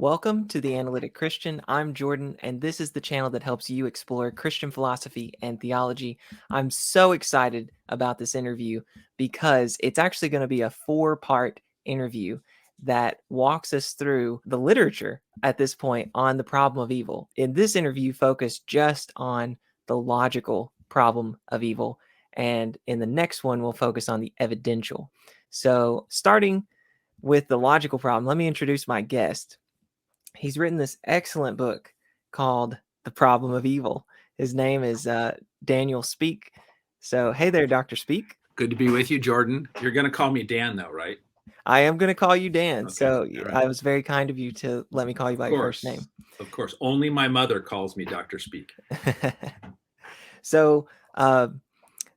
Welcome to The Analytic Christian. I'm Jordan, and this is the channel that helps you explore Christian philosophy and theology. I'm so excited about this interview because it's actually going to be a 4-part interview that walks us through the literature at this point on the problem of evil. In this interview, focus just on the logical problem of evil, and in the next one, we'll focus on the evidential. So, starting with the logical problem, let me introduce my guest. He's written this excellent book called The Problem of Evil. His name is Daniel Speak. So, hey there, Dr. Speak. Good to be with you, Jordan. You're going to call me Dan, though, right? I am going to call you Dan. Okay. So, Right. I was very kind of you to let me call you by your first name. Of course. Only my mother calls me Dr. Speak. So,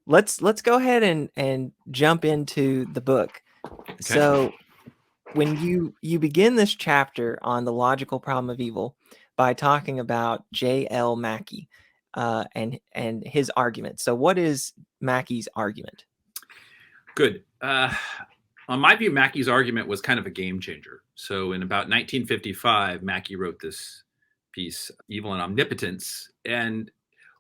let's go ahead and jump into the book. Okay. So, when you begin this chapter on the logical problem of evil by talking about J.L. Mackie and his argument. So what is Mackie's argument? Good. On my view, Mackie's argument was kind of a game changer. So in about 1955, Mackie wrote this piece, Evil and Omnipotence. And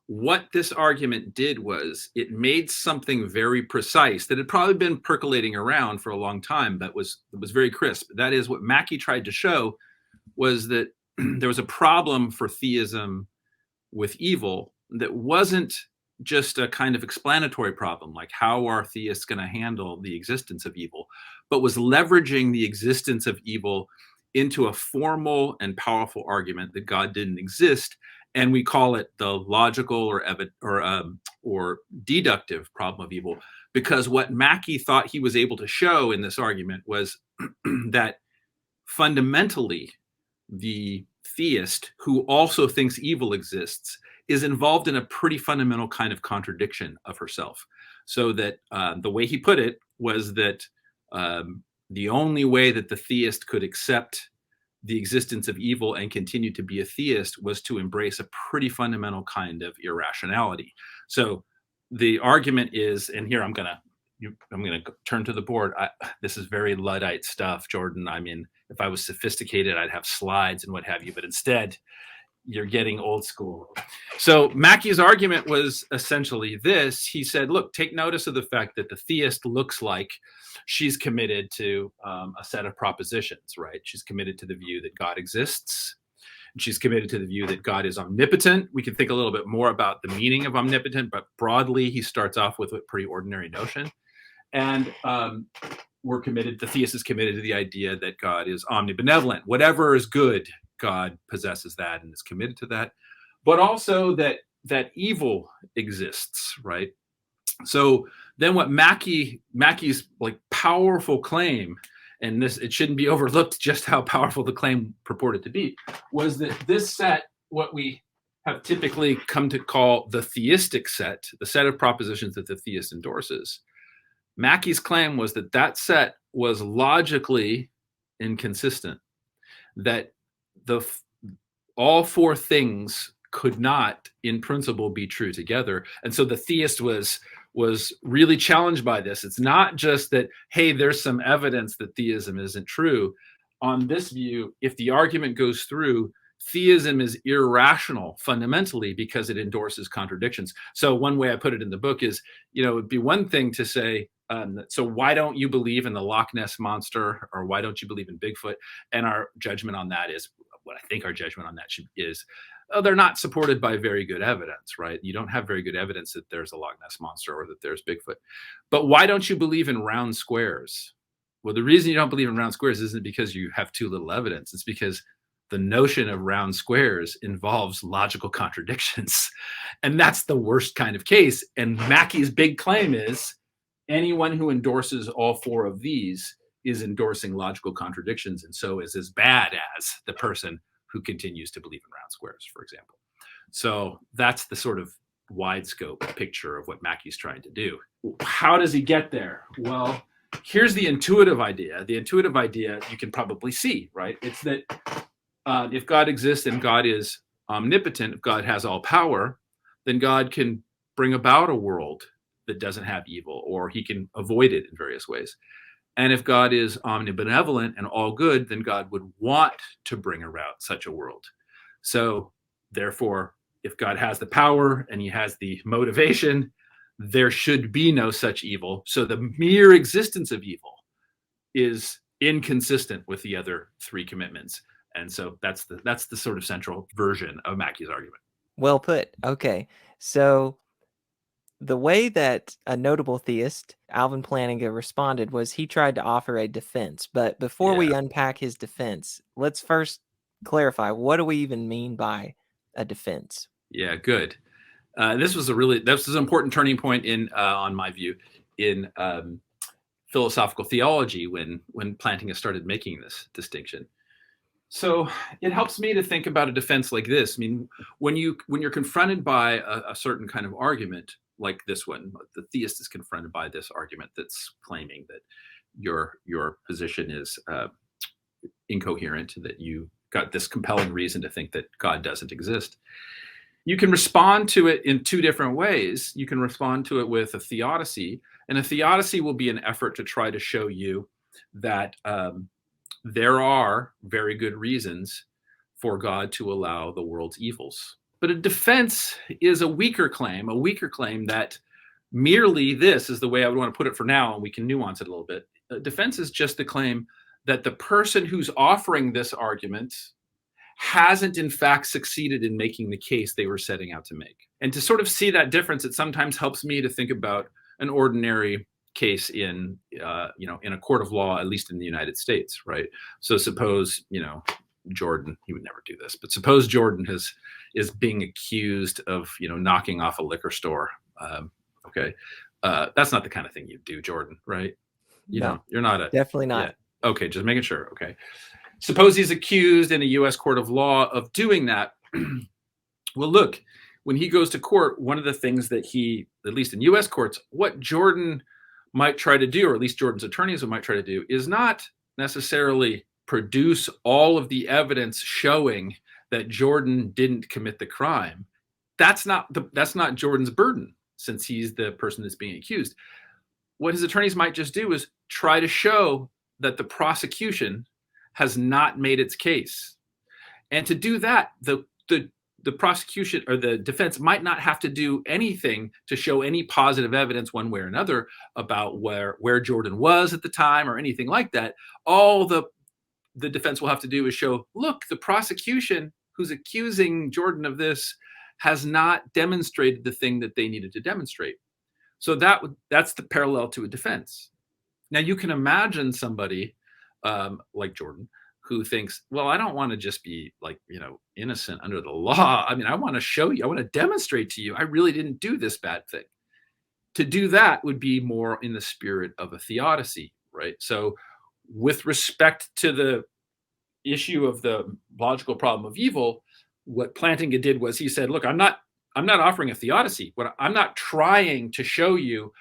what this argument did was it made something very precise that had probably been percolating around for a long time, but was very crisp. That is, what Mackie tried to show was that there was a problem for theism with evil that wasn't just a kind of explanatory problem, like how are theists going to handle the existence of evil, but was leveraging the existence of evil into a formal and powerful argument that God didn't exist. And we call it the logical or deductive problem of evil, because what Mackie thought he was able to show in this argument was that fundamentally the theist who also thinks evil exists is involved in a pretty fundamental kind of contradiction of herself. So that the way he put it was that the only way that the theist could accept the existence of evil and continue to be a theist was to embrace a pretty fundamental kind of irrationality. So the argument is, and here I'm going to turn to the board. This is very Luddite stuff, Jordan. I mean, if I was sophisticated, I'd have slides and what have you, but instead you're getting old school. So Mackie's argument was essentially this. He said, look, take notice of the fact that the theist looks like she's committed to a set of propositions, right? She's committed to the view that God exists. And she's committed to the view that God is omnipotent. We can think a little bit more about the meaning of omnipotent, but broadly, he starts off with a pretty ordinary notion. And the theist is committed to the idea that God is omnibenevolent. Whatever is good, God possesses that and is committed to that, but also that evil exists, right? So then what Mackie's like powerful claim, and it shouldn't be overlooked just how powerful the claim purported to be, was that this set, what we have typically come to call the theistic set, the set of propositions that the theist endorses, Mackie's claim was that set was logically inconsistent, that all four things could not, in principle, be true together. And so the theist was really challenged by this. It's not just that, hey, there's some evidence that theism isn't true. On this view, if the argument goes through, theism is irrational fundamentally because it endorses contradictions. So one way I put it in the book is, it'd be one thing to say, so why don't you believe in the Loch Ness Monster, or why don't you believe in Bigfoot? And our judgment on that is, what I think our judgment on that is, they're not supported by very good evidence, right? You don't have very good evidence that there's a Loch Ness Monster or that there's Bigfoot. But why don't you believe in round squares? Well, the reason you don't believe in round squares isn't because you have too little evidence. It's because the notion of round squares involves logical contradictions. And that's the worst kind of case. And Mackie's big claim is anyone who endorses all four of these is endorsing logical contradictions, and so is as bad as the person who continues to believe in round squares, for example. So that's the sort of wide scope picture of what Mackie's trying to do. How does he get there? Well, here's the intuitive idea. The intuitive idea you can probably see, right? It's that if God exists and God is omnipotent, if God has all power, then God can bring about a world that doesn't have evil, or he can avoid it in various ways. And if God is omnibenevolent and all good, then God would want to bring about such a world. So therefore, if God has the power and he has the motivation, there should be no such evil. So the mere existence of evil is inconsistent with the other three commitments. And so that's the sort of central version of Mackie's argument. Well put. Okay. So the way that a notable theist, Alvin Plantinga, responded was he tried to offer a defense. But before we Yeah. unpack his defense, let's first clarify, what do we even mean by a defense? Yeah, good. This was an important turning point on my view, in philosophical theology when Plantinga started making this distinction. So it helps me to think about a defense like this. I mean, when you're confronted by a certain kind of argument like this one, the theist is confronted by this argument that's claiming that your position is incoherent, that you got this compelling reason to think that God doesn't exist. You can respond to it in two different ways. You can respond to it with a theodicy, and a theodicy will be an effort to try to show you that there are very good reasons for God to allow the world's evils. But a defense is a weaker claim that merely, this is the way I would want to put it for now, and we can nuance it a little bit. A defense is just the claim that the person who's offering this argument hasn't in fact succeeded in making the case they were setting out to make. And to sort of see that difference, it sometimes helps me to think about an ordinary case in a court of law, at least in the United States, right? So suppose, Jordan, he would never do this, but suppose Jordan is being accused of, knocking off a liquor store. Okay. That's not the kind of thing you do, Jordan, right? No, you're not definitely not. Yeah. Okay. Just making sure. Okay. Suppose he's accused in a U.S. court of law of doing that. Well, look, when he goes to court, one of the things that he, at least in U.S. courts, what Jordan might try to do, or at least Jordan's attorneys might try to do, is not necessarily produce all of the evidence showing that Jordan didn't commit the crime. That's not Jordan's burden, since he's the person that's being accused. What his attorneys might just do is try to show that the prosecution has not made its case. And to do that, the prosecution or the defense might not have to do anything to show any positive evidence one way or another about where Jordan was at the time or anything like that. All the defense will have to do is show, look, the prosecution who's accusing Jordan of this has not demonstrated the thing that they needed to demonstrate. So that's the parallel to a defense. Now you can imagine somebody like Jordan, who thinks, well, I don't want to just be innocent under the law. I mean, I want to show you, I want to demonstrate to you, I really didn't do this bad thing. To do that would be more in the spirit of a theodicy, right? So with respect to the issue of the logical problem of evil, what Plantinga did was he said, look, I'm not offering a theodicy. I'm not trying to show you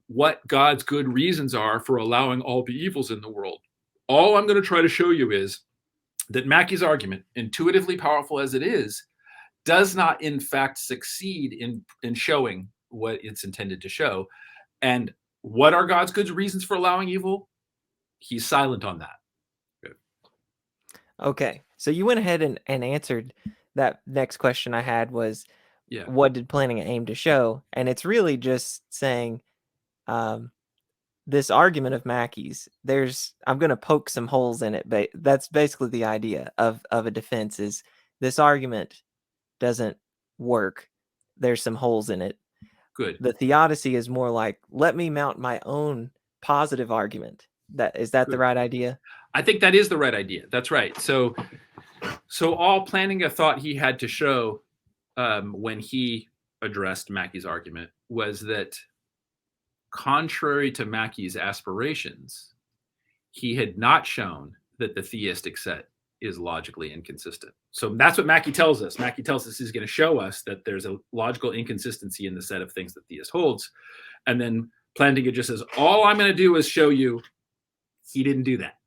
what God's good reasons are for allowing all the evils in the world. All I'm going to try to show you is that Mackie's argument, intuitively powerful as it is, does not in fact succeed in showing what it's intended to show. And what are God's good reasons for allowing evil? He's silent on that. Good. Okay. So you went ahead and answered that next question I had was, what did Plantinga aim to show? And it's really just saying, this argument of Mackie's, I'm going to poke some holes in it, but that's basically the idea of a defense is this argument doesn't work. There's some holes in it. Good. The theodicy is more like, let me mount my own positive argument. Is that the right idea? I think that is the right idea. That's right. So all Plantinga thought he had to show when he addressed Mackie's argument was that, contrary to Mackie's aspirations, he had not shown that the theistic set is logically inconsistent. So that's what Mackie tells us. Mackie tells us he's going to show us that there's a logical inconsistency in the set of things that theist holds. And then Plantinga just says, all I'm going to do is show you he didn't do that,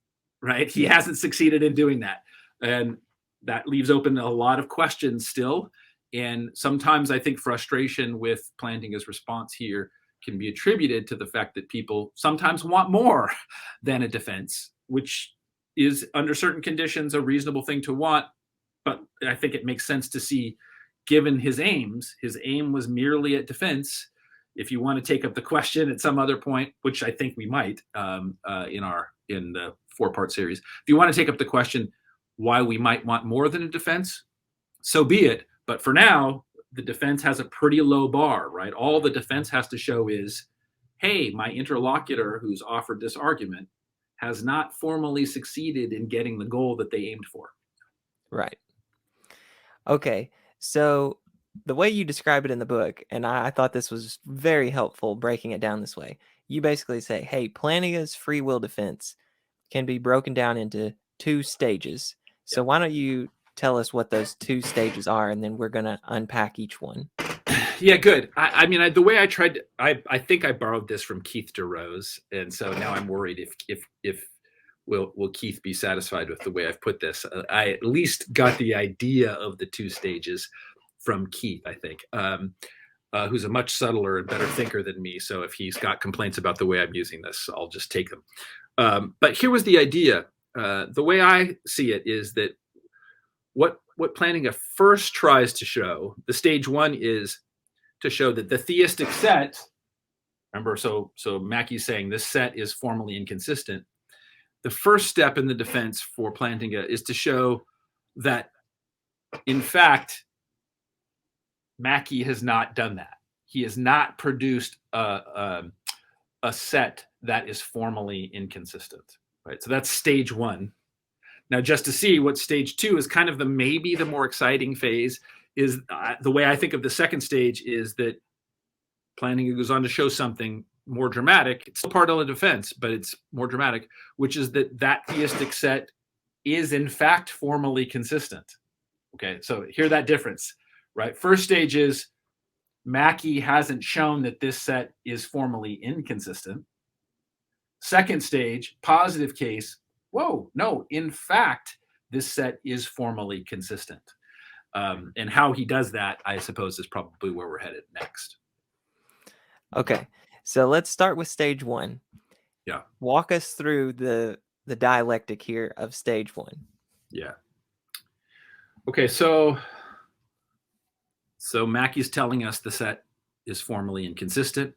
right? He hasn't succeeded in doing that. And that leaves open a lot of questions still. And sometimes I think frustration with Plantinga's response here can be attributed to the fact that people sometimes want more than a defense, which is under certain conditions a reasonable thing to want. But I think it makes sense to see, given his aim was merely at defense. If you want to take up the question at some other point, which I think we might in the 4-part series, if you want to take up the question why we might want more than a defense, so be it. But for now, the defense has a pretty low bar, right? All the defense has to show is, hey, my interlocutor who's offered this argument has not formally succeeded in getting the goal that they aimed for. Right. Okay. So the way you describe it in the book, and I thought this was very helpful breaking it down this way, you basically say, hey, Plantinga's free will defense can be broken down into 2 stages. So why don't you tell us what those 2 stages are, and then we're going to unpack each one. Yeah, good. I mean, the way I tried to, I think I borrowed this from Keith DeRose, and so now I'm worried if will Keith be satisfied with the way I've put this. I at least got the idea of the 2 stages from Keith, I think, who's a much subtler and better thinker than me. So if he's got complaints about the way I'm using this, I'll just take them. But here was the idea. The way I see it is that what Plantinga first tries to show, the stage 1 is to show that the theistic set, remember, so Mackie's saying this set is formally inconsistent. The first step in the defense for Plantinga is to show that, in fact, Mackie has not done that. He has not produced a set that is formally inconsistent, right? So that's stage 1. Now, just to see what stage 2 is, kind of maybe the more exciting phase, is the way I think of the second stage is that Plantinga goes on to show something more dramatic. It's still part of the defense, but it's more dramatic, which is that theistic set is in fact formally consistent. Okay, so hear that difference, right? First stage is Mackie hasn't shown that this set is formally inconsistent. Second stage, positive case, whoa, no, in fact, this set is formally consistent. And how he does that, I suppose, is probably where we're headed next. Okay, so let's start with stage 1. Yeah. Walk us through the dialectic here of stage 1. Yeah. Okay, so Mackie's telling us the set is formally inconsistent.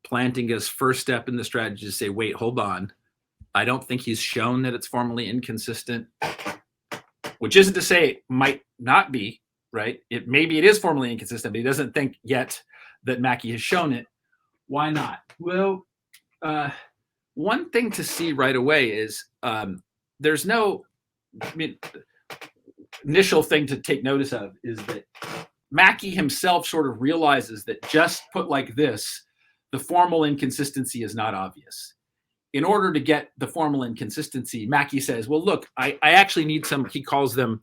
Plantinga's first step in the strategy is to say, wait, hold on. I don't think he's shown that it's formally inconsistent, which isn't to say it might not be, right? Maybe it is formally inconsistent, but he doesn't think yet that Mackie has shown it. Why not? Well, one thing to see right away is there's no, initial thing to take notice of is that Mackie himself sort of realizes that just put like this, the formal inconsistency is not obvious. In order to get the formal inconsistency, Mackie says, well, look, I actually need some, he calls them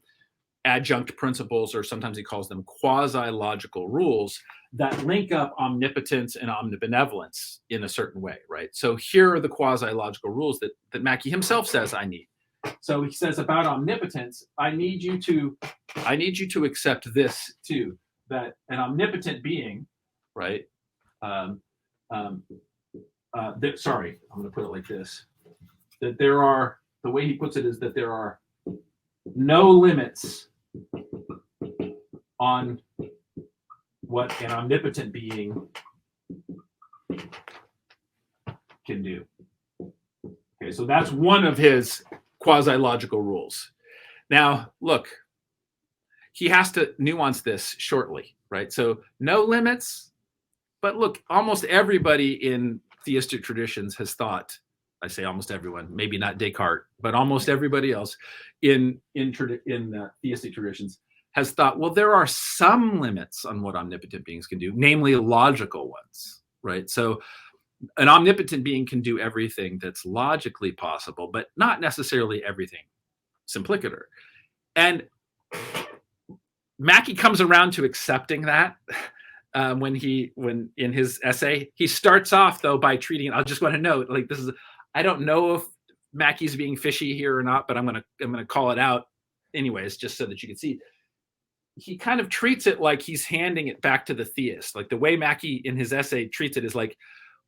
adjunct principles, or sometimes he calls them quasi-logical rules that link up omnipotence and omnibenevolence in a certain way, right? So here are the quasi-logical rules that Mackie himself says I need. So he says about omnipotence, I need you to accept this too, that an omnipotent being, right? Sorry, I'm going to put it like this: that there are, the way he puts it is that there are no limits on what an omnipotent being can do. Okay, so that's one of his quasi-logical rules. Now, look, he has to nuance this shortly, right? So no limits, but look, almost everybody in theistic traditions has thought, I say almost everyone, maybe not Descartes, but almost everybody else in theistic traditions has thought, well, there are some limits on what omnipotent beings can do, namely logical ones, right? So an omnipotent being can do everything that's logically possible, but not necessarily everything simplicator. And Mackie comes around to accepting that when in his essay. He starts off though by treating, I just want to note, like, this is, I don't know if Mackie's being fishy here or not, but I'm gonna call it out anyways, just so that you can see. he kind of treats it like he's handing it back to the theist. Like the way Mackie in his essay treats it is like,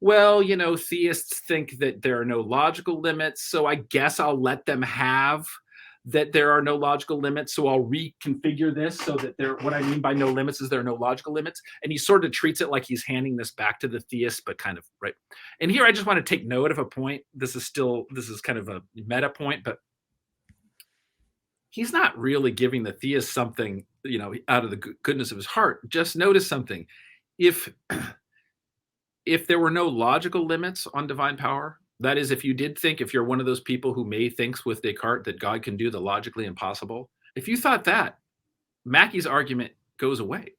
well, theists think that there are no logical limits, so I guess I'll let them have that there are no logical limits. So I'll reconfigure this so that what I mean by no limits is there are no logical limits. And he sort of treats it like he's handing this back to the theist, but kind of, right. And here I just want to take note of a point. This is kind of a meta point, but he's not really giving the theist something, out of the goodness of his heart. Just notice something. If there were no logical limits on divine power, that is, if you're one of those people who thinks with Descartes that God can do the logically impossible, if you thought that, Mackie's argument goes away.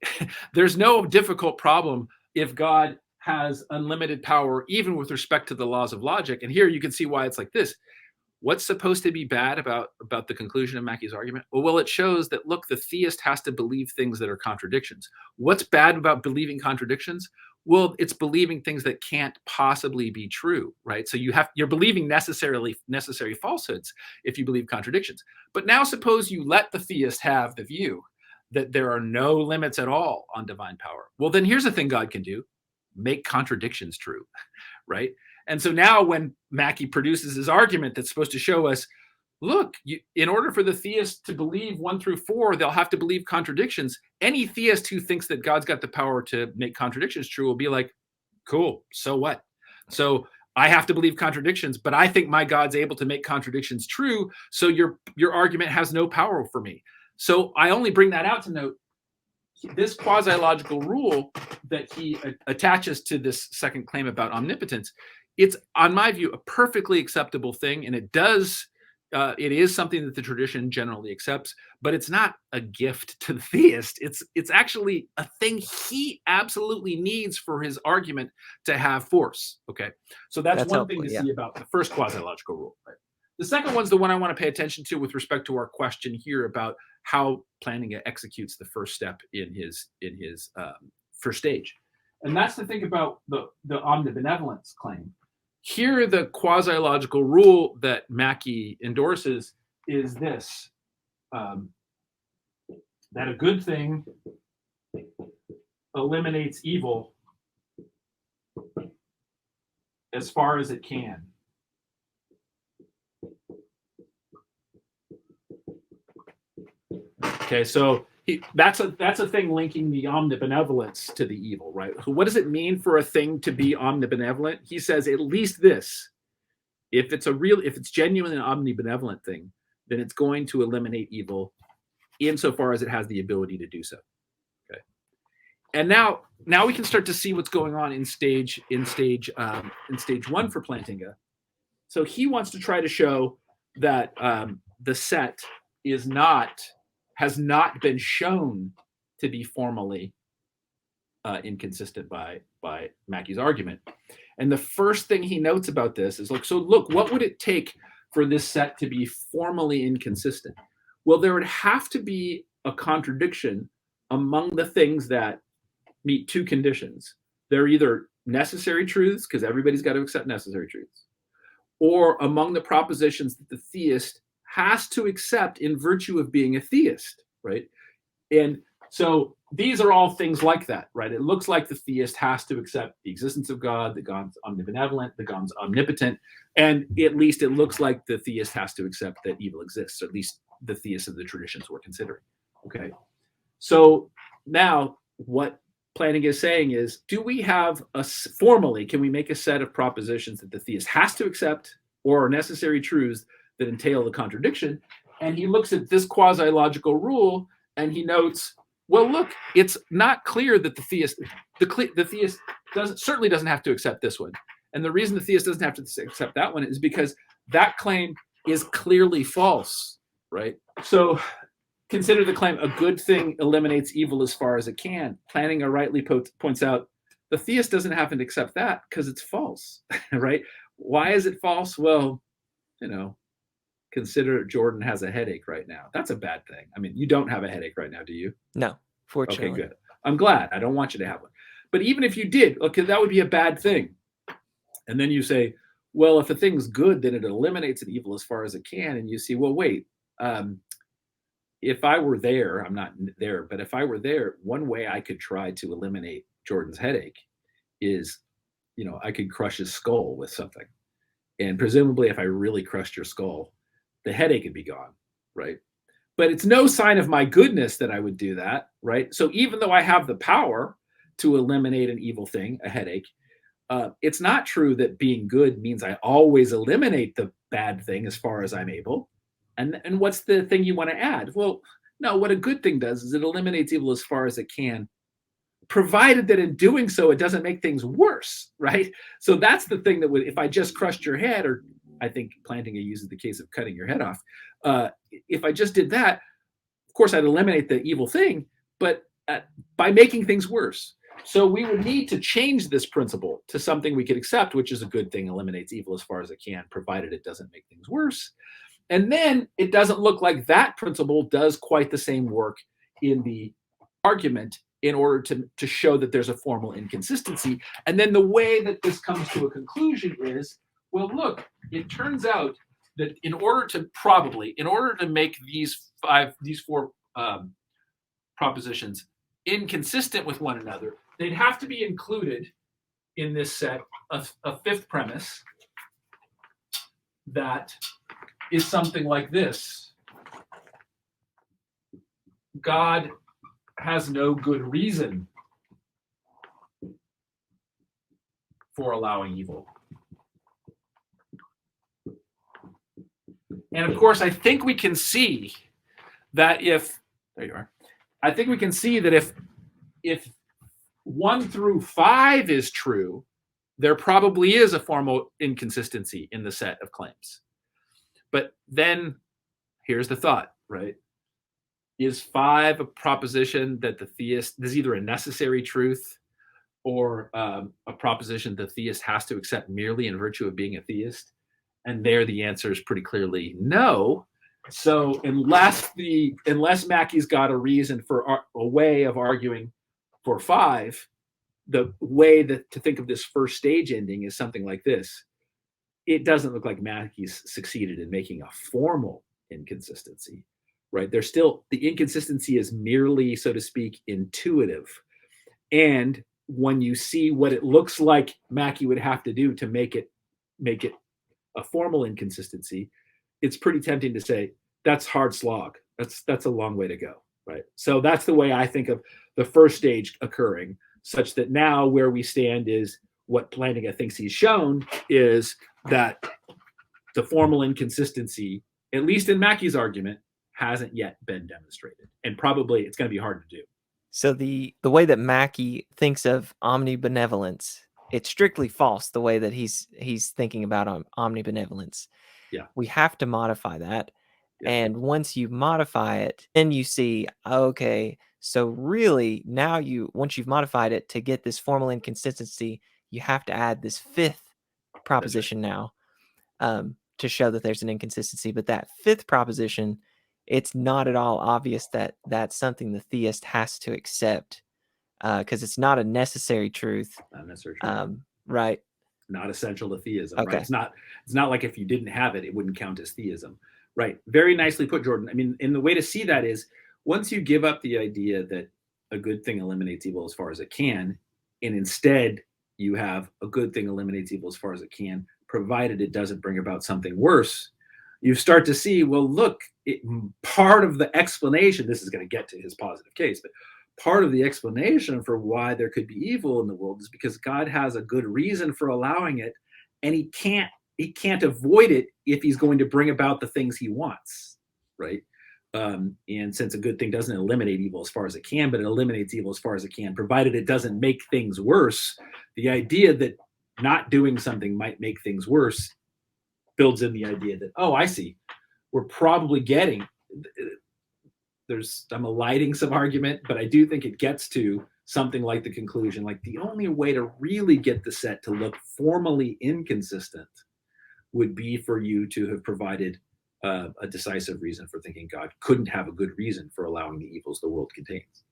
There's no difficult problem if God has unlimited power, even with respect to the laws of logic. And here you can see why it's like this. What's supposed to be bad about the conclusion of Mackie's argument? Well, it shows that, look, the theist has to believe things that are contradictions. What's bad about believing contradictions? Well, it's believing things that can't possibly be true, right? So you're believing necessary falsehoods if you believe contradictions. But now suppose you let the theist have the view that there are no limits at all on divine power. Well, then here's the thing God can do: make contradictions true, right? And so now when Mackie produces his argument that's supposed to show us, look, in order for the theist to believe 1 through 4, they'll have to believe contradictions. Any theist who thinks that God's got the power to make contradictions true will be like, cool, so what? So I have to believe contradictions, but I think my God's able to make contradictions true, so your argument has no power for me. So I only bring that out to note this quasi-logical rule that he attaches to this second claim about omnipotence. It's, on my view, a perfectly acceptable thing, and it is something that the tradition generally accepts, but it's not a gift to the theist. It's actually a thing he absolutely needs for his argument to have force. Okay, so that's one helpful, thing to yeah. see about the first quasi-logical rule. Right? The second one's the one I want to pay attention to with respect to our question here about how Plantinga executes the first step in his first stage, and that's to think about the omnibenevolence claim. Here, the quasi-logical rule that Mackie endorses is this, that a good thing eliminates evil as far as it can. Okay, so that's a thing linking the omnibenevolence to the evil, right? So what does it mean for a thing to be omnibenevolent? He says at least this: if it's genuinely an omnibenevolent thing, then it's going to eliminate evil insofar as it has the ability to do so. Okay, and now we can start to see what's going on in stage 1 for Plantinga. So he wants to try to show that the set has not been shown to be formally inconsistent by Mackie's argument. And the first thing he notes about this is, look, what would it take for this set to be formally inconsistent? Well, there would have to be a contradiction among the things that meet two conditions. They're either necessary truths, because everybody's got to accept necessary truths, or among the propositions that the theist has to accept in virtue of being a theist, right? And so these are all things like that, right? It looks like the theist has to accept the existence of God, that God's omnibenevolent, that God's omnipotent, and at least it looks like the theist has to accept that evil exists, or at least the theists of the traditions we're considering. Okay, so now what Plantinga is saying is, do we have can we make a set of propositions that the theist has to accept, or are necessary truths that entail the contradiction? And he looks at this quasi-logical rule and he notes, well, look, it's not clear that the theist certainly doesn't have to accept this one. And the reason the theist doesn't have to accept that one is because that claim is clearly false, right? So consider the claim, a good thing eliminates evil as far as it can. Plantinga rightly points out the theist doesn't have to accept that because it's false, right? Why is it false? Well, consider Jordan has a headache right now. That's a bad thing. I mean, you don't have a headache right now, do you? No, fortunately. Okay, good. I'm glad. I don't want you to have one. But even if you did, okay, that would be a bad thing. And then you say, well, if a thing's good, then it eliminates an evil as far as it can. And you see, well, wait, if I were there, I'm not there, but if I were there, one way I could try to eliminate Jordan's headache is, I could crush his skull with something. And presumably, if I really crushed your skull, the headache would be gone, right? But it's no sign of my goodness that I would do that, right? So even though I have the power to eliminate an evil thing, a headache, it's not true that being good means I always eliminate the bad thing as far as I'm able. And what's the thing you want to add? Well, no, what a good thing does is it eliminates evil as far as it can, provided that in doing so, it doesn't make things worse, right? So that's the thing that would, if I just crushed your head, or I think Plantinga uses the case of cutting your head off. If I just did that, of course, I'd eliminate the evil thing, but by making things worse. So we would need to change this principle to something we could accept, which is a good thing, eliminates evil as far as it can, provided it doesn't make things worse. And then it doesn't look like that principle does quite the same work in the argument in order to show that there's a formal inconsistency. And then the way that this comes to a conclusion is, well, look, it turns out that in order to make these four propositions inconsistent with one another, they'd have to be included in this set a fifth premise that is something like this: God has no good reason for allowing evil. And of course, I think we can see that if 1 through 5 is true, there probably is a formal inconsistency in the set of claims. But then here's the thought, right? Is 5 a proposition that the theist, is either a necessary truth or a proposition the theist has to accept merely in virtue of being a theist? And there the answer is pretty clearly no. So unless Mackie's got a reason for a way of arguing for 5, the way that to think of this first stage ending is something like this. It doesn't look like Mackie's succeeded in making a formal inconsistency, right? There's still, the inconsistency is merely, so to speak, intuitive. And when you see what it looks like Mackie would have to do to make it a formal inconsistency, it's pretty tempting to say that's hard slog. That's a long way to go, right? So that's the way I think of the first stage occurring, such that now where we stand is what Plantinga thinks he's shown is that the formal inconsistency, at least in Mackie's argument, hasn't yet been demonstrated, and probably it's going to be hard to do. So the way that Mackie thinks of omnibenevolence, it's strictly false. The way that he's thinking about omnibenevolence, yeah, we have to modify that. Yeah. And once you modify it, then you see, okay, so really now once you've modified it to get this formal inconsistency, you have to add this fifth proposition now to show that there's an inconsistency. But that fifth proposition, it's not at all obvious that that's something the theist has to accept, because it's not a necessary truth. Not necessary truth. Right. Not essential to theism. Okay. Right? It's not like if you didn't have it, it wouldn't count as theism. Right. Very nicely put, Jordan. I mean, and the way to see that is once you give up the idea that a good thing eliminates evil as far as it can, and instead you have a good thing eliminates evil as far as it can, provided it doesn't bring about something worse, you start to see, well, look, part of the explanation, this is going to get to his positive case, but part of the explanation for why there could be evil in the world is because God has a good reason for allowing it, and he can't avoid it if he's going to bring about the things he wants, right? And since a good thing doesn't eliminate evil as far as it can, but it eliminates evil as far as it can, provided it doesn't make things worse, the idea that not doing something might make things worse builds in the idea that, oh, I see, we're probably getting, I'm eliding some argument, but I do think it gets to something like the conclusion, like the only way to really get the set to look formally inconsistent would be for you to have provided a decisive reason for thinking God couldn't have a good reason for allowing the evils the world contains.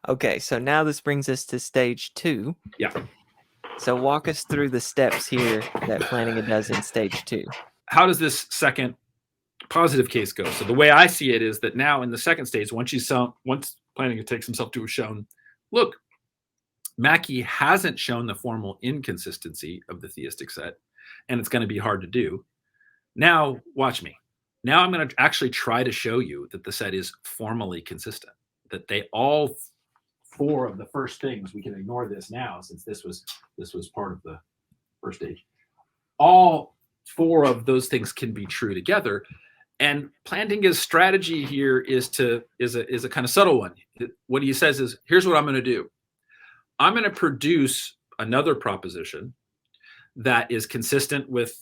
Okay, so now this brings us to stage 2. Yeah. So walk us through the steps here that Plantinga does in stage 2. How does this second positive case goes. So the way I see it is that now in the second stage, once Plantinga takes himself to have shown, look, Mackie hasn't shown the formal inconsistency of the theistic set, and it's going to be hard to do. Now, watch me. Now I'm going to actually try to show you that the set is formally consistent, that they all four of the first things, we can ignore this now since this was part of the first stage. All four of those things can be true together. And Plantinga's strategy here is a kind of subtle one. What he says is, here's what I'm going to do. I'm going to produce another proposition that is consistent with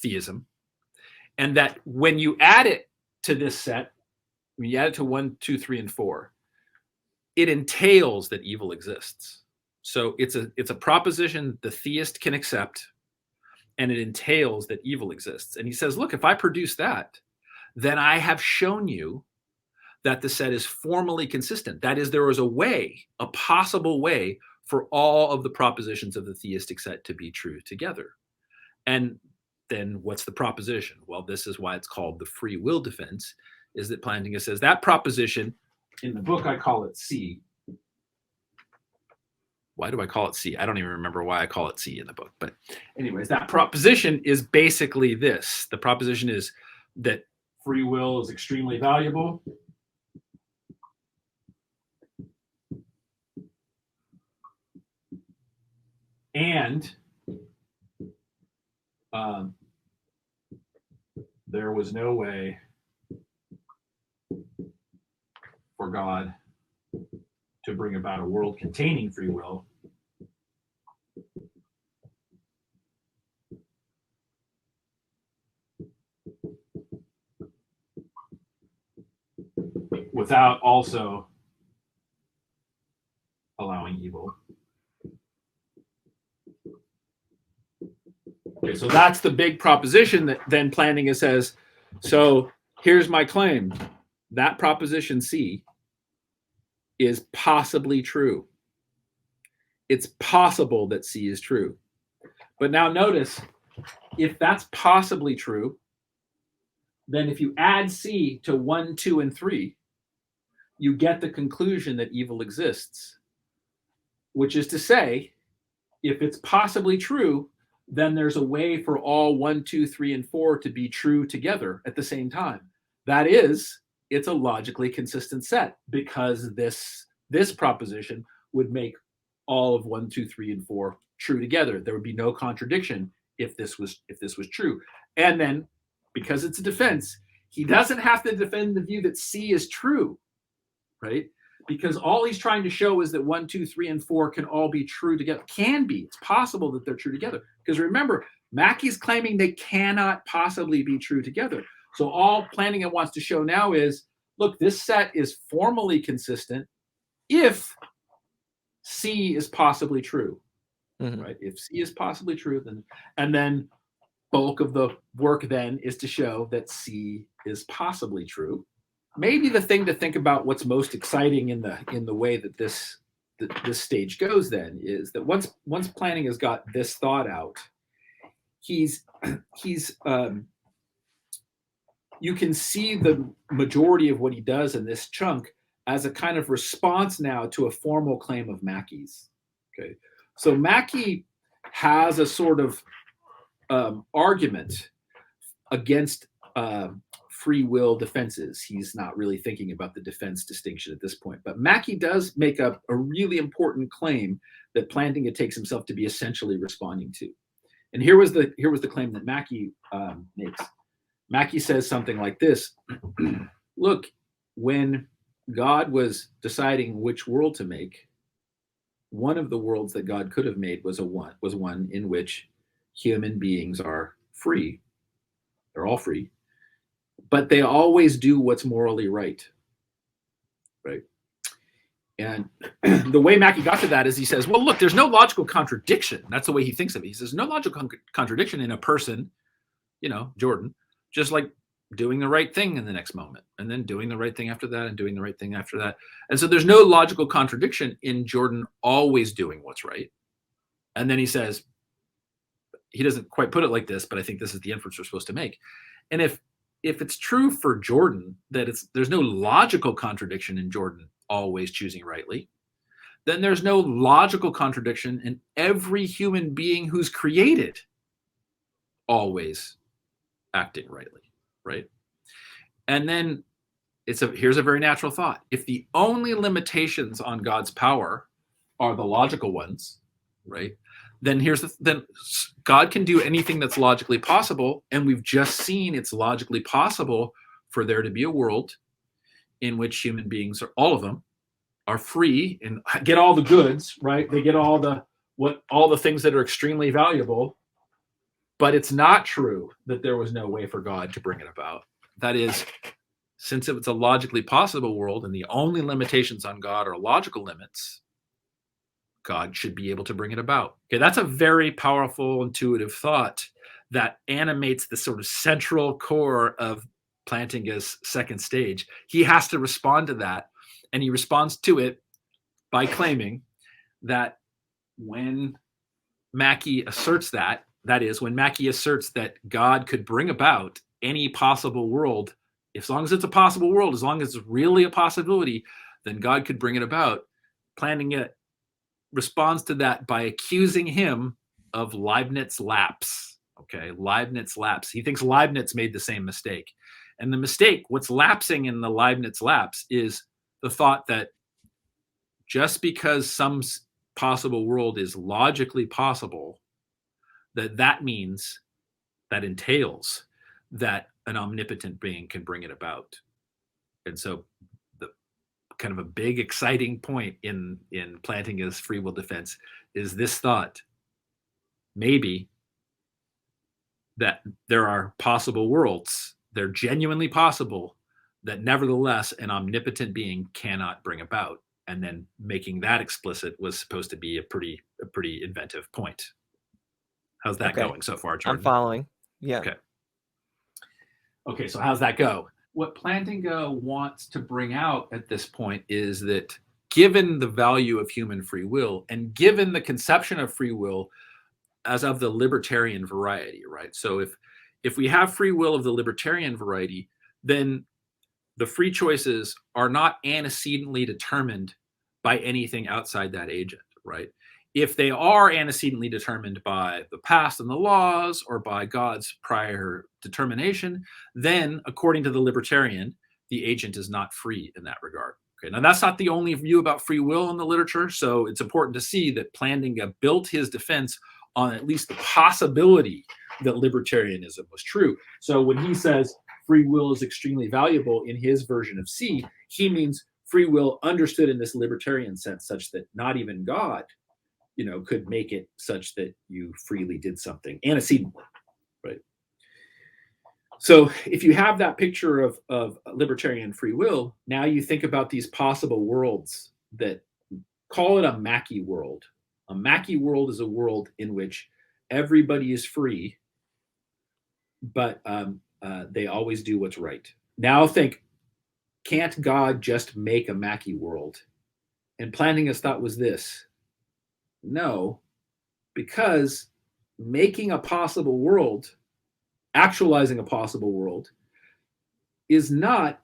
theism, and that when you add it to this set, when you add it to 1, 2, 3, and 4, it entails that evil exists. So it's a proposition the theist can accept, and it entails that evil exists. And he says, look, if I produce that, then I have shown you that the set is formally consistent. That is, there is a possible way for all of the propositions of the theistic set to be true together. And then what's the proposition? Well, this is why it's called the free will defense, is that Plantinga says that proposition, in the book I call it C. Why do I call it C? I don't even remember why I call it C in the book. But anyways, that proposition is basically this. The proposition is that free will is extremely valuable. And there was no way for God to bring about a world containing free will without also allowing evil. Okay, so that's the big proposition that then Plantinga says, so here's my claim. That proposition C is possibly true. It's possible that C is true. But now notice, if that's possibly true, then if you add C to 1, 2, and 3, you get the conclusion that evil exists, which is to say, if it's possibly true, then there's a way for all 1, 2, 3, and 4 to be true together at the same time. That is, it's a logically consistent set, because this proposition would make all of 1, 2, 3, and 4 true together. There would be no contradiction if this was true. And then, because it's a defense, he doesn't have to defend the view that C is true, right? Because all he's trying to show is that 1, 2, 3, and 4 can all be true together. Can be. It's possible that they're true together. Because remember, Mackie's claiming they cannot possibly be true together. So all Plantinga wants to show now is, look, this set is formally consistent if C is possibly true, right? If C is possibly true, then bulk of the work then is to show that C is possibly true. Maybe the thing to think about, what's most exciting in the way that this stage goes then, is that once Plantinga has got this thought out, he's you can see the majority of what he does in this chunk as a kind of response now to a formal claim of Mackie's. Okay, so Mackie has a sort of argument against free will defenses. He's not really thinking about the defense distinction at this point, but Mackie does make a really important claim that Plantinga takes himself to be essentially responding to. And here was the claim that Mackie makes. Mackie says something like this: look, when God was deciding which world to make, one of the worlds that God could have made was one in which human beings are free. They're all free, but they always do what's morally right. Right? And the way Mackie got to that is he says, well, look, there's no logical contradiction. That's the way he thinks of it. He says, no logical contradiction in a person, Jordan, just like doing the right thing in the next moment, and then doing the right thing after that, and doing the right thing after that. And so there's no logical contradiction in Jordan always doing what's right. And then he says, he doesn't quite put it like this, but I think this is the inference we're supposed to make. And if it's true for Jordan that there's no logical contradiction in Jordan always choosing rightly, then there's no logical contradiction in every human being who's created always acting rightly, right? And then here's a very natural thought. If the only limitations on God's power are the logical ones, right? Then then God can do anything that's logically possible, and we've just seen it's logically possible for there to be a world in which human beings, or all of them, are free and get all the goods, right? They get all the things that are extremely valuable. But it's not true that there was no way for God to bring it about. That is, since it's a logically possible world and the only limitations on God are logical limits, God should be able to bring it about. Okay, that's a very powerful, intuitive thought that animates the sort of central core of Plantinga's second stage. He has to respond to that, and he responds to it by claiming that when Mackie asserts that is, when Mackie asserts that God could bring about any possible world, as long as it's a possible world, as long as it's really a possibility, then God could bring it about. Plantinga responds to that by accusing him of Leibniz lapse. Okay, Leibniz lapse. He thinks Leibniz made the same mistake. And the mistake, what's lapsing in the Leibniz lapse, is the thought that just because some possible world is logically possible, that means, that entails that an omnipotent being can bring it about. And so the kind of a big exciting point in Plantinga's free will defense is this thought, maybe, that there are possible worlds, they're genuinely possible, that nevertheless an omnipotent being cannot bring about. And then making that explicit was supposed to be a pretty inventive point. How's that going so far, Jordan? I'm following. Yeah. Okay, so how's that go? What Plantinga wants to bring out at this point is that given the value of human free will, and given the conception of free will as of the libertarian variety, right? So if we have free will of the libertarian variety, then the free choices are not antecedently determined by anything outside that agent, right? If they are antecedently determined by the past and the laws, or by God's prior determination, then according to the libertarian, the agent is not free in that regard. Okay, now that's not the only view about free will in the literature, so it's important to see that Plantinga built his defense on at least the possibility that libertarianism was true. So when he says free will is extremely valuable in his version of C, he means free will understood in this libertarian sense, such that not even God, could make it such that you freely did something antecedently, right? So if you have that picture of libertarian free will, now you think about these possible worlds that, call it a Mackie world. A Mackie world is a world in which everybody is free, but they always do what's right. Now think, can't God just make a Mackie world? And Plantinga's thought was this: no, because making a possible world, actualizing a possible world, is not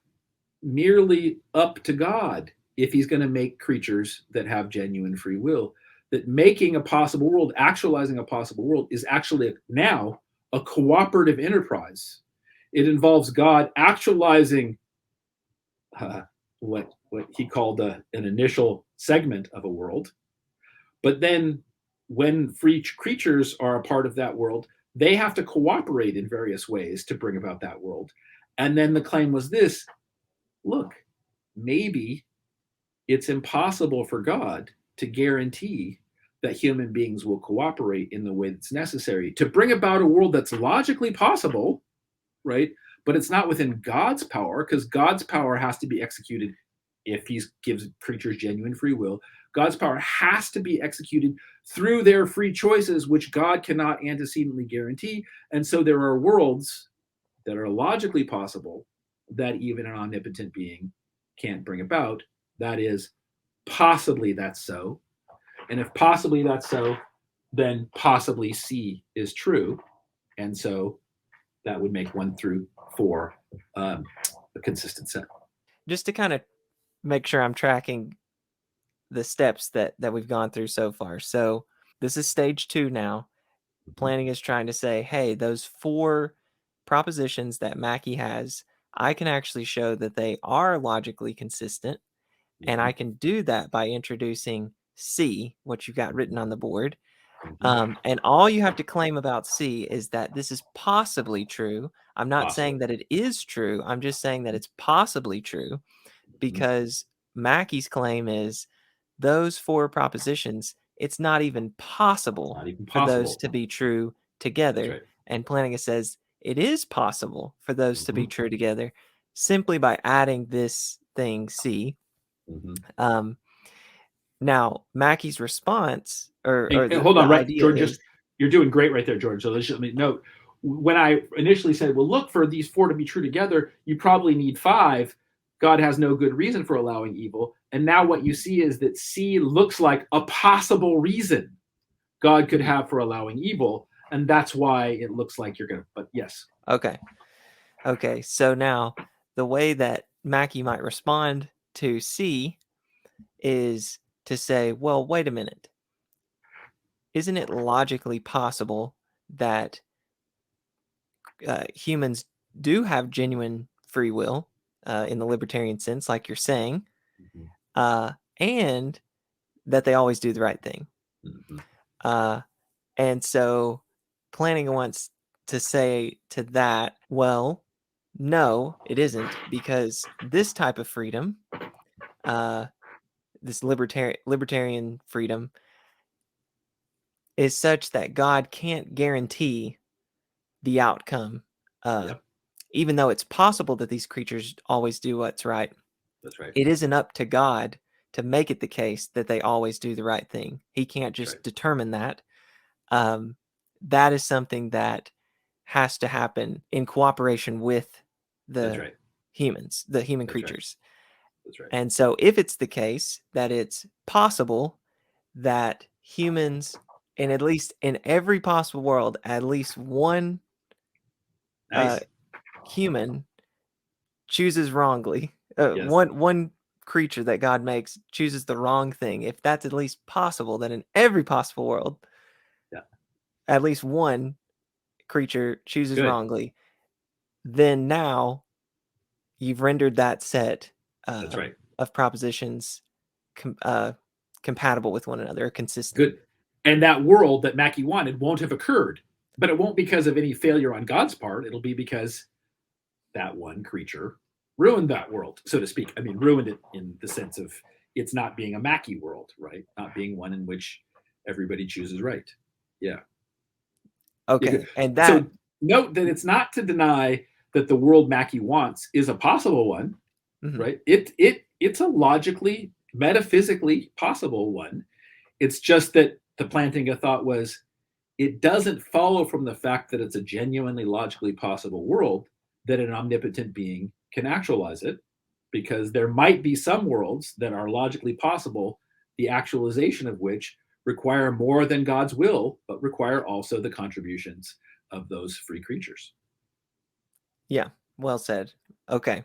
merely up to God if he's going to make creatures that have genuine free will. That making a possible world, actualizing a possible world, is actually now a cooperative enterprise. It involves God actualizing what he called an initial segment of a world. But then when free creatures are a part of that world, they have to cooperate in various ways to bring about that world. And then the claim was this: look, maybe it's impossible for God to guarantee that human beings will cooperate in the way that's necessary to bring about a world that's logically possible, right? But it's not within God's power, because God's power has to be executed if he gives creatures genuine free will. God's power has to be executed through their free choices, which God cannot antecedently guarantee. And so there are worlds that are logically possible that even an omnipotent being can't bring about. That is, possibly that's so. And if possibly that's so, then possibly C is true. And so that would make 1 through 4 a consistent set. Just to kind of make sure I'm tracking the steps that we've gone through so far. So this is stage 2 now. Plantinga is trying to say, hey, those 4 propositions that Mackie has, I can actually show that they are logically consistent. And I can do that by introducing C, what you got written on the board. And all you have to claim about C is that this is possibly true. I'm not saying that it is true. I'm just saying that it's possibly true, because Mackie's claim is those 4 propositions, it's not even possible for those to be true together. Right. And Plantinga says it is possible for those to be true together simply by adding this thing C. Now, Mackie's response, hold on, right, George, you're doing great right there, George. So let me note, when I initially said, well, look, for these 4 to be true together, you probably need 5. God has no good reason for allowing evil. And now what you see is that C looks like a possible reason God could have for allowing evil. And that's why it looks like you're going to, but yes. Okay. So now the way that Mackie might respond to C is to say, well, wait a minute. Isn't it logically possible that humans do have genuine free will in the libertarian sense, like you're saying, and that they always do the right thing? And so Plantinga wants to say to that, well, no, it isn't, because this type of freedom, this libertarian freedom, is such that God can't guarantee the outcome, even though it's possible that these creatures always do what's right. That's right. It isn't up to God to make it the case that they always do the right thing. He can't just determine that. That is something that has to happen in cooperation with the humans, the human creatures. That's right. And so if it's the case that it's possible that humans, in at least in every possible world, at least one human chooses wrongly, one creature that God makes chooses the wrong thing. If that's at least possible, that in every possible world, at least one creature chooses wrongly, then now you've rendered that set of propositions compatible with one another, or consistent. Good. And that world that Mackie wanted won't have occurred, but it won't because of any failure on God's part. It'll be because that one creature ruined that world, so to speak. I mean, ruined it in the sense of it's not being a Mackie world, right? Not being one in which everybody chooses right. Yeah. Okay. And that, so note that it's not to deny that the world Mackie wants is a possible one, right? It's a logically, metaphysically possible one. It's just that the Plantinga thought was, it doesn't follow from the fact that it's a genuinely logically possible world that an omnipotent being can actualize it, because there might be some worlds that are logically possible, the actualization of which require more than God's will, but require also the contributions of those free creatures. Yeah, well said. Okay.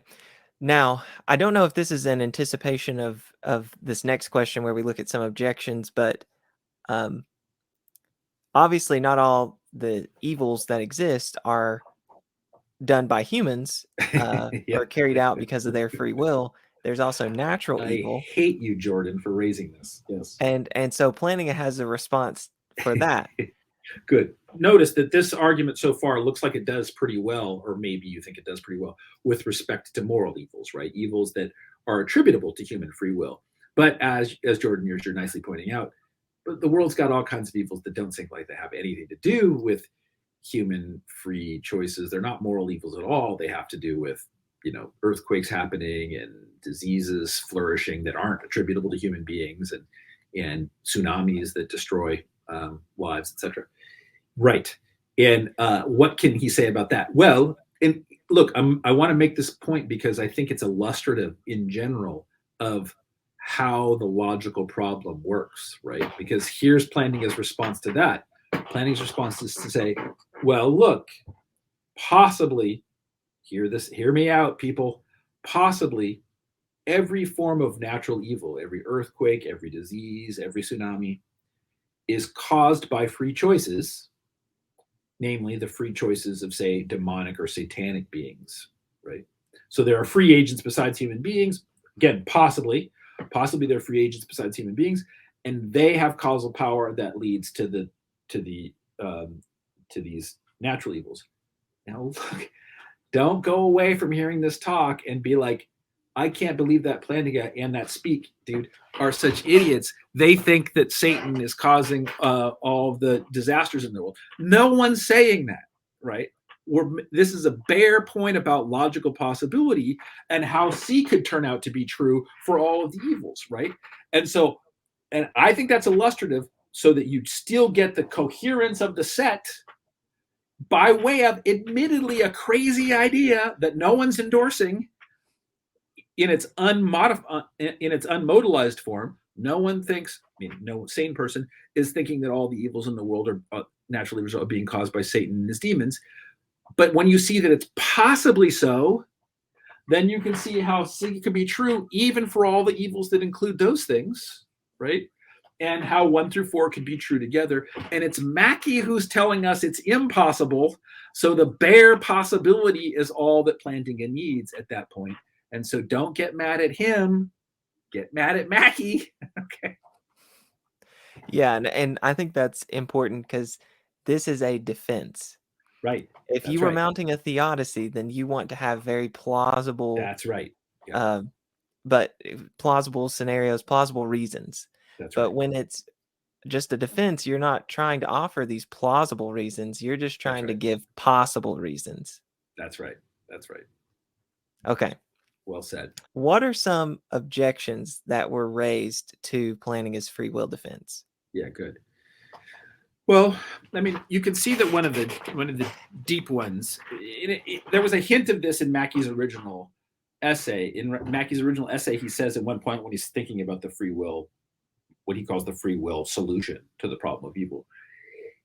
Now, I don't know if this is an anticipation of this next question where we look at some objections, but obviously not all the evils that exist are done by humans or carried out because of their free will. There's also natural evil. I hate you, Jordan, for raising this. Yes. And so Plantinga has a response for that. Good. Notice that this argument so far looks like it does pretty well, or maybe you think it does pretty well, with respect to moral evils, right? Evils that are attributable to human free will. But as Jordan, you're nicely pointing out, but the world's got all kinds of evils that don't seem like they have anything to do with human free choices. They're not moral evils at all. They have to do with, earthquakes happening and diseases flourishing that aren't attributable to human beings, and tsunamis that destroy lives, etc. Right. And what can he say about that? Well, and look, I want to make this point because I think it's illustrative in general of how the logical problem works, right? Because here's Plantinga's response to that. Plantinga's response is to say, well, look, possibly, hear me out, people, possibly every form of natural evil, every earthquake, every disease, every tsunami, is caused by free choices, namely the free choices of, say, demonic or satanic beings, right? So there are free agents besides human beings. Again, possibly they're free agents besides human beings, and they have causal power that leads to these natural evils. Now, look, don't go away from hearing this talk and be like, I can't believe that Plantinga and that Speak, dude, are such idiots. They think that Satan is causing all of the disasters in the world. No one's saying that, right? This is a bare point about logical possibility and how C could turn out to be true for all of the evils, right? And I think that's illustrative so that you still get the coherence of the set by way of admittedly a crazy idea that no one's endorsing in its unmodalized form. No one thinks, no sane person is thinking that all the evils in the world are naturally being caused by Satan and his demons. But when you see that it's possibly so, then you can see how it could be true even for all the evils that include those things, right? And how 1 through 4 could be true together. And it's Mackie who's telling us it's impossible. So the bare possibility is all that Plantinga needs at that point. And so don't get mad at him. Get mad at Mackie. Okay. Yeah, and I think that's important because this is a defense. Right. If you were mounting a theodicy, then you want to have very plausible. That's right. Yeah. But plausible scenarios, plausible reasons. That's but right. When it's just a defense, you're not trying to offer these plausible reasons. You're just trying to give possible reasons. That's right. That's right. Okay. Well said. What are some objections that were raised to Plantinga's free will defense? Yeah, good. Well, I mean, you can see that one of the deep ones. There was a hint of this in Mackie's original essay. In Mackie's original essay, he says at one point when he's thinking about the free will, what he calls the free will solution to the problem of evil,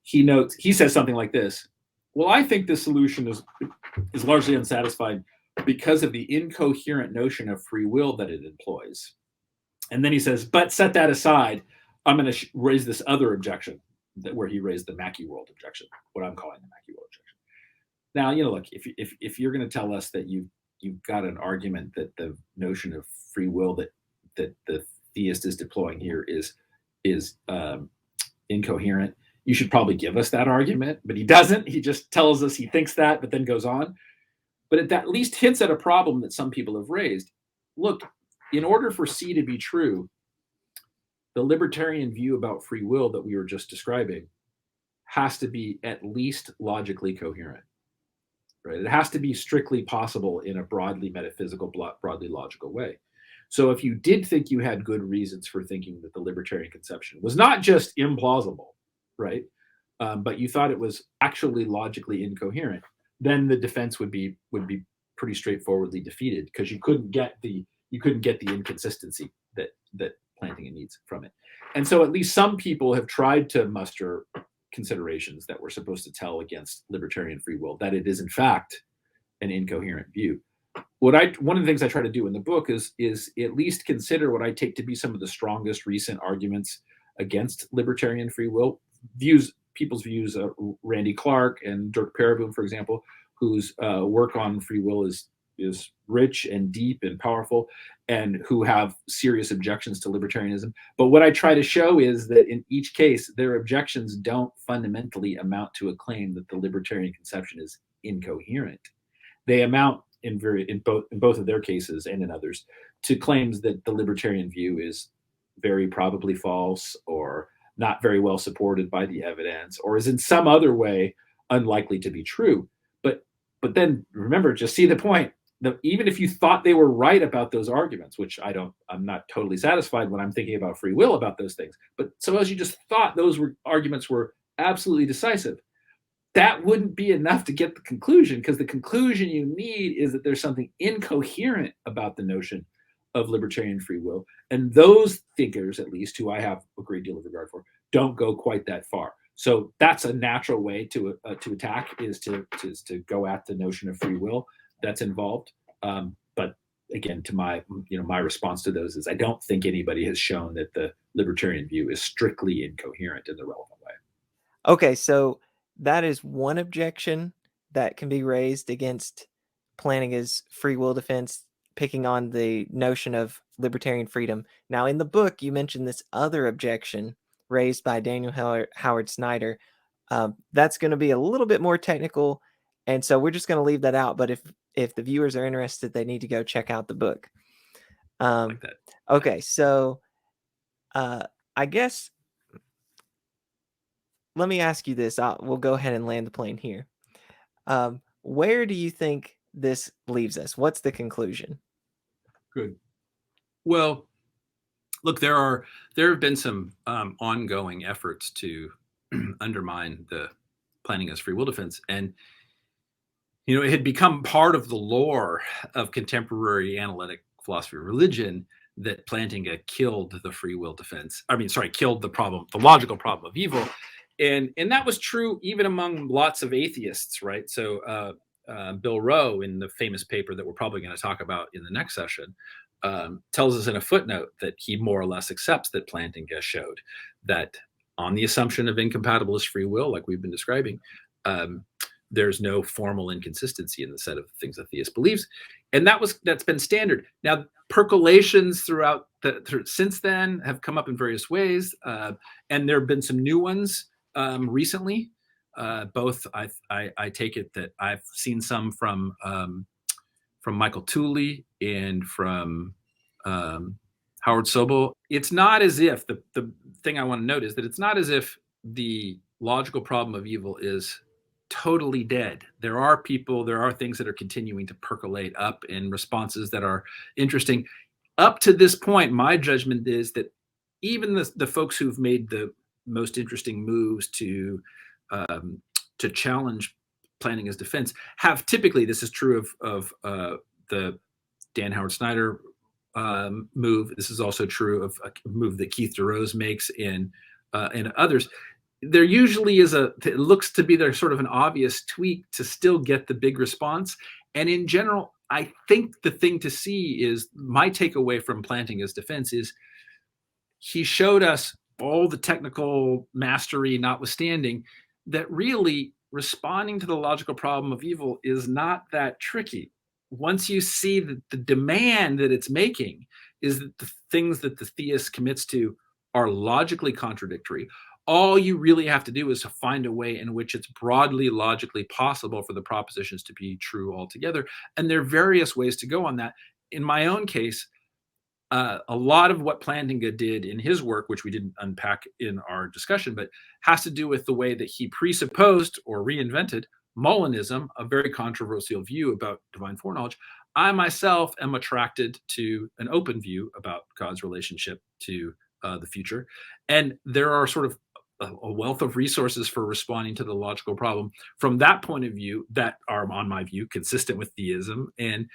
he says something like this: well, I think the solution is largely unsatisfied because of the incoherent notion of free will that it employs. And then he says, but set that aside, I'm going to raise this other objection, where he raised the Mackie world objection, what I'm calling the Mackie world objection. Now, look, if you're going to tell us that you've got an argument that the notion of free will that the theist is deploying here is incoherent, you should probably give us that argument. But he doesn't. He just tells us he thinks that, but then goes on. But it at least hints at a problem that some people have raised. Look, in order for C to be true, the libertarian view about free will that we were just describing has to be at least logically coherent, right? It has to be strictly possible in a broadly metaphysical, broadly logical way. So if you did think you had good reasons for thinking that the libertarian conception was not just implausible, right, but you thought it was actually logically incoherent, then the defense would be pretty straightforwardly defeated, because you couldn't get the inconsistency that Plantinga needs from it. And so at least some people have tried to muster considerations that were supposed to tell against libertarian free will, that it is in fact an incoherent view. One of the things I try to do in the book is at least consider what I take to be some of the strongest recent arguments against libertarian free will people's views. Randy Clark and Dirk Pereboom, for example, whose work on free will is rich and deep and powerful, and who have serious objections to libertarianism. But what I try to show is that in each case, their objections don't fundamentally amount to a claim that the libertarian conception is incoherent. They amount in both of their cases and in others to claims that the libertarian view is very probably false, or not very well supported by the evidence, or is in some other way unlikely to be true. But then remember, just see the point. Even if you thought they were right about those arguments, which I'm not totally satisfied when I'm thinking about free will about those things. But suppose you just thought those arguments were absolutely decisive, that wouldn't be enough to get the conclusion, because the conclusion you need is that there's something incoherent about the notion of libertarian free will. And those thinkers, at least, who I have a great deal of regard for, don't go quite that far. So that's a natural way to attack is to go at the notion of free will that's involved. But again, to my my response to those is I don't think anybody has shown that the libertarian view is strictly incoherent in the relevant way. Okay, so that is one objection that can be raised against Plantinga's free will defense, picking on the notion of libertarian freedom. Now, in the book, you mentioned this other objection raised by Daniel Howard Snyder. That's going to be a little bit more technical, and so we're just going to leave that out. But if the viewers are interested, they need to go check out the book. Like that. Okay, so I guess let me ask you this. We'll go ahead and land the plane here. Where do you think this leaves us? What's the conclusion? Good. Well, look, there have been some ongoing efforts to undermine the Plantinga's free will defense, and it had become part of the lore of contemporary analytic philosophy of religion that Plantinga killed the free will defense. I mean, sorry, killed the logical problem of evil, and that was true even among lots of atheists, right? So Bill Rowe, in the famous paper that we're probably going to talk about in the next session, tells us in a footnote that he more or less accepts that Plantinga showed that on the assumption of incompatibilist free will, like we've been describing, there's no formal inconsistency in the set of things a theist believes, and that's been standard. Now, percolations since then have come up in various ways, and there have been some new ones recently. Both I take it that I've seen some from Michael Tooley and from Howard Sobel. It's not as if the thing I want to note is that it's not as if the logical problem of evil is totally dead. There are things that are continuing to percolate up in responses that are interesting. Up to this point, my judgment is that even the folks who've made the most interesting moves to challenge Plantinga's defense have typically, this is true of the Dan Howard Snyder move. This is also true of a move that Keith DeRose makes and others. There usually it looks to be there's sort of an obvious tweak to still get the big response. And in general, I think the thing to see is my takeaway from Plantinga's defense is he showed us, all the technical mastery notwithstanding, that really responding to the logical problem of evil is not that tricky. Once you see that the demand that it's making is that the things that the theist commits to are logically contradictory, all you really have to do is to find a way in which it's broadly logically possible for the propositions to be true altogether. And there are various ways to go on that. In my own case, a lot of what Plantinga did in his work, which we didn't unpack in our discussion, but has to do with the way that he presupposed or reinvented Molinism, a very controversial view about divine foreknowledge. I myself am attracted to an open view about God's relationship to the future. And there are sort of a wealth of resources for responding to the logical problem from that point of view that are, on my view, consistent with theism. And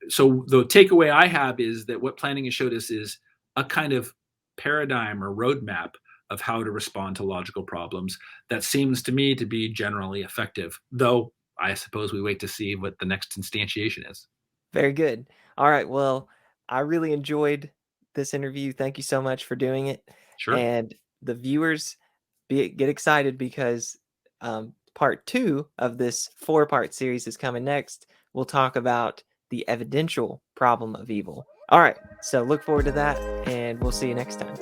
so the takeaway I have is that what Plantinga showed us is a kind of paradigm or roadmap of how to respond to logical problems that seems to me to be generally effective, though I suppose we wait to see what the next instantiation is. Very good. All right. Well, I really enjoyed this interview. Thank you so much for doing it. Sure. And the viewers get excited because part 2 of this 4-part series is coming next. We'll talk about the evidential problem of evil. All right. So look forward to that, and we'll see you next time.